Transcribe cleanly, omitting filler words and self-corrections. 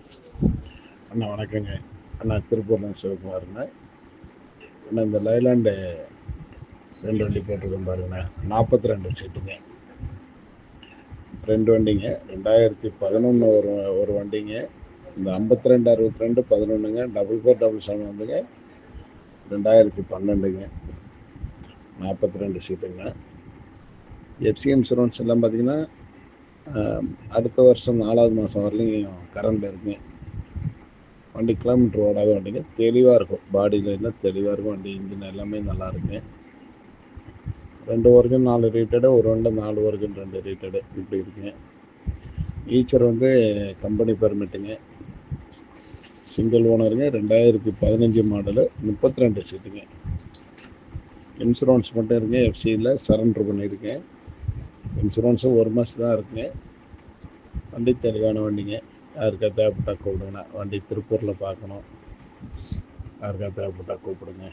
அண்ணா வணக்கங்க. அண்ணா திருப்பூர்லேருந்து சிவகுமாருங்க. அண்ணா இந்த லைலாண்டு 2 வண்டி போட்டிருக்கேன் பாருங்கண்ணா. 42 சீட்டுங்க. 2 வண்டிங்க. 2011 ஒரு வண்டிங்க. இந்த 52 62 11ங்க. 4477 வந்துங்க 2012ங்க. 42 சீட்டுங்க. எஃப்சி இன்சூரன்ஸ் எல்லாம் பார்த்தீங்கன்னா அடுத்த வருஷம் 4வது மாதம் வரலையும் கரண்டில் இருக்குங்க. வண்டி கிலோமீட்டர் ஓடாத வண்டிங்க. தெளிவாக இருக்கும். பாடியில் எல்லாம் தெளிவாக இருக்கும். வண்டி இன்ஜின் எல்லாமே நல்லா இருக்குங்க. 2 ஒர்ஜன் 4 ரீட்டடு, ஒரு வண்டி 4 ஒர்ஜன் 2 ரீட்டடு இப்படி இருக்குங்க. ஈச்சர் வந்து கம்பெனி பெர்மிட்டுங்க. சிங்கிள் ஓனருங்க. 2015 மாடலு. 32 சீட்டுங்க. இன்சூரன்ஸ் மட்டும் இருக்குங்க. எஃப்சியில் சரண்டர் பண்ணியிருக்கேன். இன்சூரன்ஸும் 1 மாதம் தான் இருக்குங்க. வண்டி தெளிவான வண்டிங்க. யாருக்கா தேவைப்பட்டா கூப்பிடுங்கண்ணா. வண்டி திருப்பூரில் பார்க்கணும். யாருக்கா தேவைப்பட்டா கூப்பிடுங்க.